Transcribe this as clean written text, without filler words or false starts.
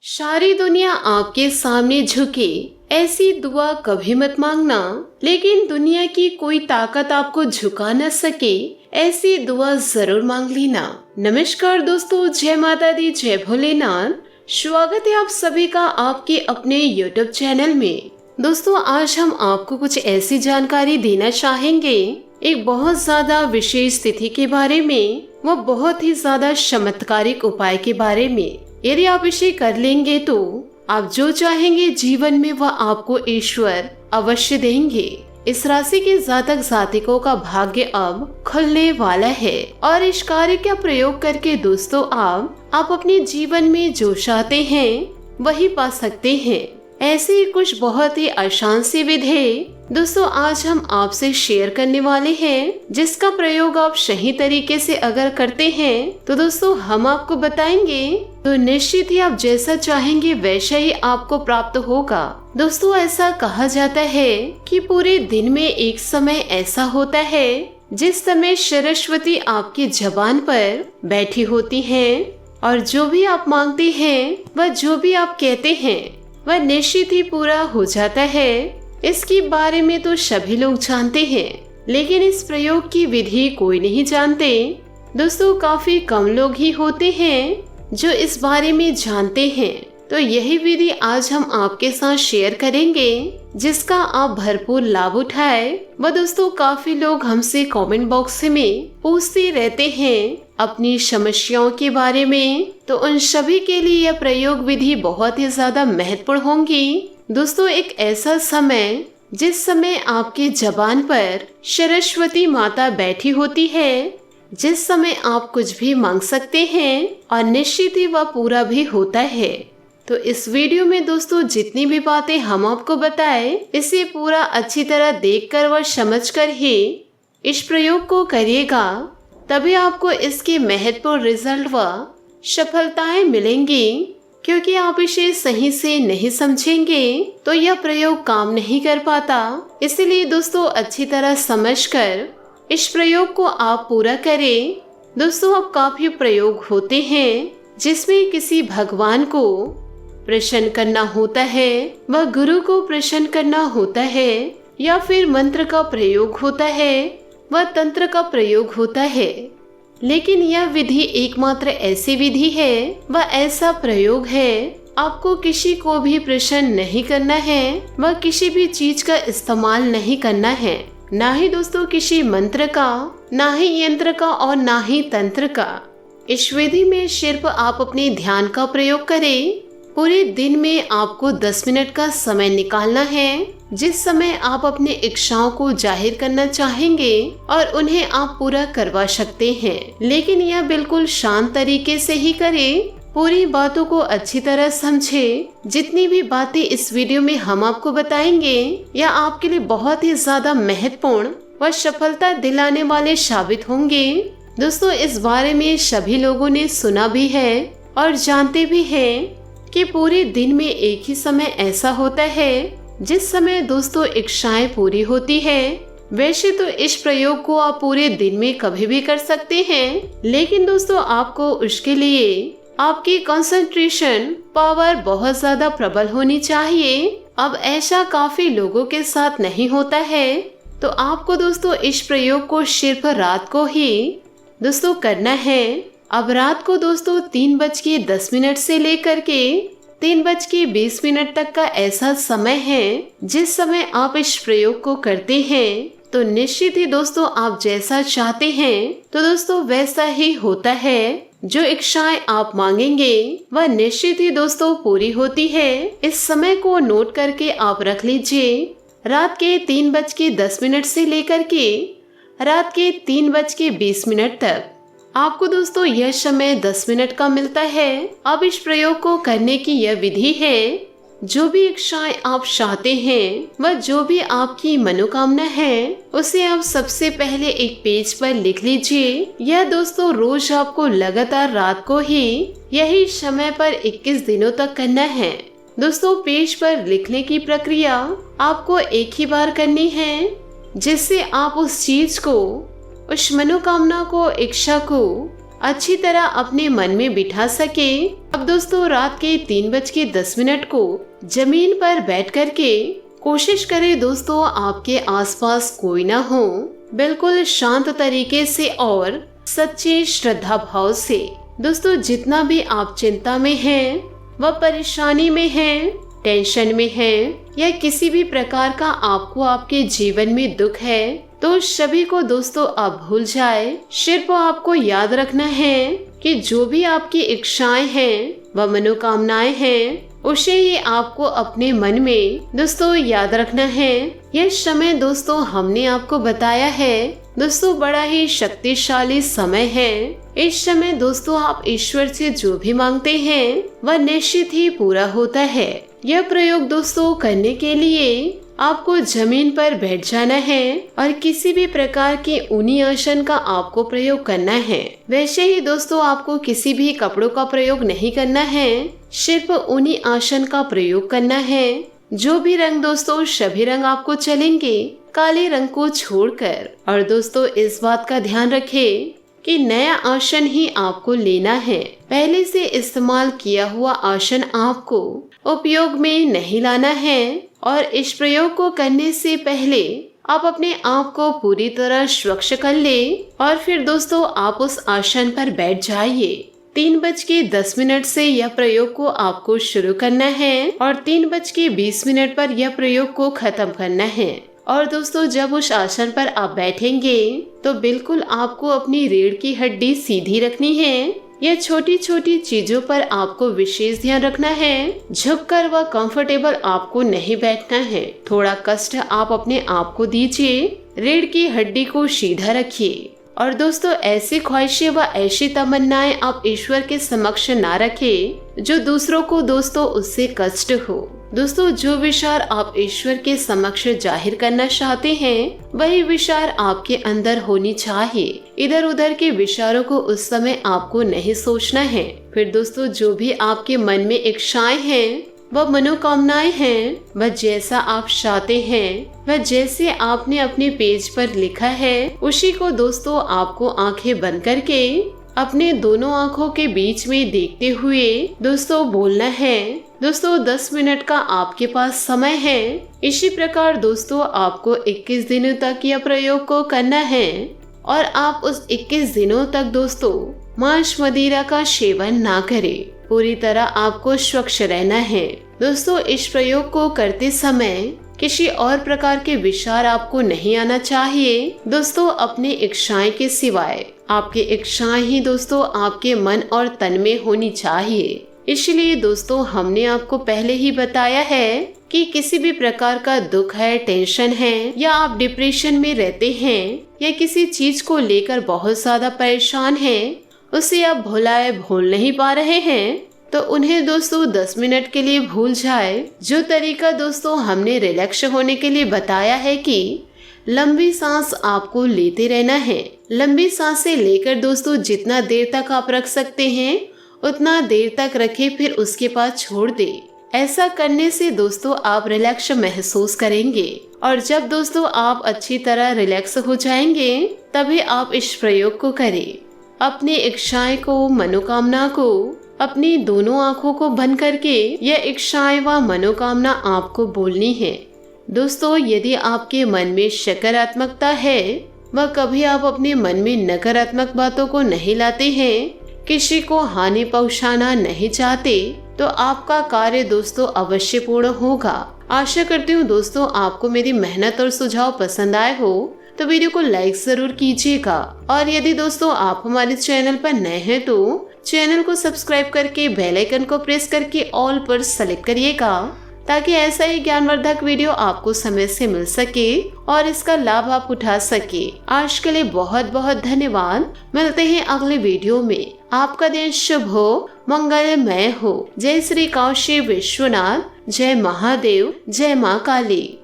सारी दुनिया आपके सामने झुके ऐसी दुआ कभी मत मांगना, लेकिन दुनिया की कोई ताकत आपको झुका न सके ऐसी दुआ जरूर मांग लेना। नमस्कार दोस्तों, जय माता दी, जय भोलेनाथ। स्वागत है आप सभी का आपके अपने YouTube चैनल में। दोस्तों, आज हम आपको कुछ ऐसी जानकारी देना चाहेंगे एक बहुत ज्यादा विशेष तिथि के बारे में, वो बहुत ही ज्यादा चमत्कारिक उपाय के बारे में। यदि आप इसे कर लेंगे तो आप जो चाहेंगे जीवन में वह आपको ईश्वर अवश्य देंगे। इस राशि के जातक जातिकों का भाग्य अब खुलने वाला है और इस कार्य का प्रयोग करके दोस्तों आप अपने जीवन में जो चाहते हैं वही पा सकते हैं। ऐसी ही कुछ बहुत ही आसान सी विधि दोस्तों आज हम आपसे शेयर करने वाले हैं, जिसका प्रयोग आप सही तरीके से अगर करते हैं तो दोस्तों हम आपको बताएंगे तो निश्चित ही आप जैसा चाहेंगे वैसा ही आपको प्राप्त होगा। दोस्तों, ऐसा कहा जाता है कि पूरे दिन में एक समय ऐसा होता है जिस समय सरस्वती आपकी जबान पर बैठी होती हैं और जो भी आप मांगते हैं वह जो भी आप कहते हैं वह निश्चित ही पूरा हो जाता है। इसके बारे में तो सभी लोग जानते हैं, लेकिन इस प्रयोग की विधि कोई नहीं जानते। दोस्तों, काफी कम लोग ही होते हैं जो इस बारे में जानते हैं। तो यही विधि आज हम आपके साथ शेयर करेंगे, जिसका आप भरपूर लाभ उठाए। वह दोस्तों काफी लोग हमसे कमेंट बॉक्स में पूछते रहते हैं अपनी समस्याओं के बारे में, तो उन सभी के लिए यह प्रयोग विधि बहुत ही ज्यादा महत्वपूर्ण होंगी। दोस्तों, एक ऐसा समय जिस समय आपके जबान पर सरस्वती माता बैठी होती है, जिस समय आप कुछ भी मांग सकते हैं और निश्चित ही वह पूरा भी होता है। तो इस वीडियो में दोस्तों जितनी भी बातें हम आपको बताएं, इसे पूरा अच्छी तरह देखकर व समझकर ही इस प्रयोग को करिएगा, तभी आपको इसके महत्वपूर्ण रिजल्ट व सफलताएं मिलेंगी। क्योंकि आप इसे सही से नहीं समझेंगे तो यह प्रयोग काम नहीं कर पाता। इसलिए दोस्तों अच्छी तरह समझकर इस प्रयोग को आप पूरा करें। दोस्तों, अब काफी प्रयोग होते हैं जिसमें किसी भगवान को प्रसन्न करना होता है, वह गुरु को प्रसन्न करना होता है, या फिर मंत्र का प्रयोग होता है, वह तंत्र का प्रयोग होता है। लेकिन यह विधि एकमात्र ऐसी विधि है, वह ऐसा प्रयोग है, आपको किसी को भी प्रसन्न नहीं करना है, वह किसी भी चीज का इस्तेमाल नहीं करना है, ना ही दोस्तों किसी मंत्र का, ना ही यंत्र का और ना ही तंत्र का। इस विधि में सिर्फ आप अपने ध्यान का प्रयोग करें। पूरे दिन में आपको 10 मिनट का समय निकालना है, जिस समय आप अपनी इच्छाओं को जाहिर करना चाहेंगे और उन्हें आप पूरा करवा सकते हैं। लेकिन यह बिल्कुल शांत तरीके से ही करें, पूरी बातों को अच्छी तरह समझे। जितनी भी बातें इस वीडियो में हम आपको बताएंगे यह आपके लिए बहुत ही ज्यादा महत्वपूर्ण व सफलता दिलाने वाले साबित होंगे। दोस्तों, इस बारे में सभी लोगों ने सुना भी है और जानते भी हैं कि पूरे दिन में एक ही समय ऐसा होता है जिस समय दोस्तों इच्छाएं पूरी होती है। वैसे तो इस प्रयोग को आप पूरे दिन में कभी भी कर सकते हैं, लेकिन दोस्तों आपको उसके लिए आपकी कंसंट्रेशन पावर बहुत ज्यादा प्रबल होनी चाहिए। अब ऐसा काफी लोगों के साथ नहीं होता है, तो आपको दोस्तों इस प्रयोग को सिर्फ रात को ही दोस्तों करना है। अब रात को दोस्तों 3:10 से लेकर के 3:20 तक का ऐसा समय है जिस समय आप इस प्रयोग को करते हैं, तो निश्चित ही दोस्तों आप जैसा चाहते हैं तो दोस्तों वैसा ही होता है। जो इच्छाएं आप मांगेंगे वह निश्चित ही दोस्तों पूरी होती है। इस समय को नोट करके आप रख लीजिए। रात के 3:10 से लेकर के रात के 3:20 तक आपको दोस्तों यह समय 10 मिनट का मिलता है। अब इस प्रयोग को करने की यह विधि है, जो भी इच्छाएं आप चाहते हैं वह जो भी आपकी मनोकामना है उसे आप सबसे पहले एक पेज पर लिख लीजिए। यह दोस्तों रोज आपको लगातार रात को ही यही समय पर 21 दिनों तक करना है। दोस्तों, पेज पर लिखने की प्रक्रिया आपको एक ही बार करनी है, जिससे आप उस चीज को, उस मनोकामना को, इच्छा को अच्छी तरह अपने मन में बिठा सके। अब दोस्तों रात के 3:10 को जमीन पर बैठ करके कोशिश करें दोस्तों आपके आसपास कोई ना हो, बिल्कुल शांत तरीके से और सच्चे श्रद्धा भाव से। दोस्तों जितना भी आप चिंता में हैं, व परेशानी में हैं, टेंशन में हैं, या किसी भी प्रकार का आपको आपके जीवन में दुख है, तो सभी को दोस्तों आप भूल जाए। सिर्फ आपको याद रखना है कि जो भी आपकी इच्छाएं हैं व मनोकामनाएं हैं, उसे ये आपको अपने मन में दोस्तों याद रखना है। यह समय दोस्तों हमने आपको बताया है दोस्तों बड़ा ही शक्तिशाली समय है। इस समय दोस्तों आप ईश्वर से जो भी मांगते हैं वह निश्चित ही पूरा होता है। यह प्रयोग दोस्तों करने के लिए आपको जमीन पर बैठ जाना है और किसी भी प्रकार के ऊनी आसन का आपको प्रयोग करना है। वैसे ही दोस्तों आपको किसी भी कपड़ों का प्रयोग नहीं करना है, सिर्फ ऊनी आसन का प्रयोग करना है। जो भी रंग दोस्तों सभी रंग आपको चलेंगे, काले रंग को छोड़कर। और दोस्तों इस बात का ध्यान रखें कि नया आसन ही आपको लेना है। पहले से इस्तेमाल किया हुआ आसन आपको उपयोग में नहीं लाना है। और इस प्रयोग को करने से पहले आप अपने आप को पूरी तरह स्वच्छ कर ले और फिर दोस्तों आप उस आसन पर बैठ जाइए। 3:10 से यह प्रयोग को आपको शुरू करना है और 3:20 पर यह प्रयोग को खत्म करना है। और दोस्तों जब उस आसन पर आप बैठेंगे तो बिल्कुल आपको अपनी रीढ़ की हड्डी सीधी रखनी है। यह छोटी छोटी चीजों पर आपको विशेष ध्यान रखना है। झुककर व कंफर्टेबल आपको नहीं बैठना है। थोड़ा कष्ट आप अपने आप को दीजिए। रीढ़ की हड्डी को सीधा रखिए। और दोस्तों ऐसी ख्वाहिशें व ऐसी तमन्नाएं आप ईश्वर के समक्ष ना रखें जो दूसरों को दोस्तों उससे कष्ट हो। दोस्तों जो विचार आप ईश्वर के समक्ष जाहिर करना चाहते हैं वही विचार आपके अंदर होनी चाहिए। इधर उधर के विचारों को उस समय आपको नहीं सोचना है। फिर दोस्तों जो भी आपके मन में इच्छाएं हैं वह मनोकामनाएं हैं, वह जैसा आप चाहते हैं, वह जैसे आपने अपने पेज पर लिखा है, उसी को दोस्तों आपको आंखें बंद करके अपने दोनों आंखों के बीच में देखते हुए दोस्तों बोलना है। दोस्तों 10 मिनट का आपके पास समय है। इसी प्रकार दोस्तों आपको 21 दिनों तक यह प्रयोग को करना है और आप उस 21 दिनों तक दोस्तों मांस मदिरा का सेवन ना करें। पूरी तरह आपको स्वच्छ रहना है। दोस्तों इस प्रयोग को करते समय किसी और प्रकार के विचार आपको नहीं आना चाहिए। दोस्तों अपने इच्छाएं के सिवाय आपकी इच्छाएं ही दोस्तों आपके मन और तन में होनी चाहिए। इसलिए दोस्तों हमने आपको पहले ही बताया है कि किसी भी प्रकार का दुख है, टेंशन है, या आप डिप्रेशन में रहते हैं या किसी चीज को लेकर बहुत ज्यादा परेशान हैं, उसे आप भूल नहीं पा रहे हैं, तो उन्हें दोस्तों 10 मिनट के लिए भूल जाए। जो तरीका दोस्तों हमने रिलैक्स होने के लिए बताया है कि लंबी सांस आपको लेते रहना है। लंबी सांसें लेकर दोस्तों जितना देर तक आप रख सकते हैं उतना देर तक रखें, फिर उसके बाद छोड़ दे। ऐसा करने से दोस्तों आप रिलैक्स महसूस करेंगे और जब दोस्तों आप अच्छी तरह रिलैक्स हो जाएंगे तभी आप इस प्रयोग को करें। अपनी इच्छाएं को, मनोकामना को अपनी दोनों आंखों को बंद करके यह इच्छाएं व मनोकामना आपको बोलनी है। दोस्तों यदि आपके मन में सकारात्मकता है व कभी आप अपने मन में नकारात्मक बातों को नहीं लाते हैं, किसी को हानि पहुंचाना नहीं चाहते, तो आपका कार्य दोस्तों अवश्य पूर्ण होगा। आशा करती हूँ दोस्तों आपको मेरी मेहनत और सुझाव पसंद आए हो तो वीडियो को लाइक जरूर कीजिएगा। और यदि दोस्तों आप हमारे चैनल पर नए हैं तो चैनल को सब्सक्राइब करके बेल आइकन को प्रेस करके ऑल पर सेलेक्ट करिएगा, ताकि ऐसा ही ज्ञानवर्धक वीडियो आपको समय से मिल सके और इसका लाभ आप उठा सके। आज के लिए बहुत बहुत धन्यवाद। मिलते हैं अगले वीडियो में। आपका दिन शुभ हो, मंगलमय हो। जय श्री काशी विश्वनाथ, जय महादेव, जय माँ काली।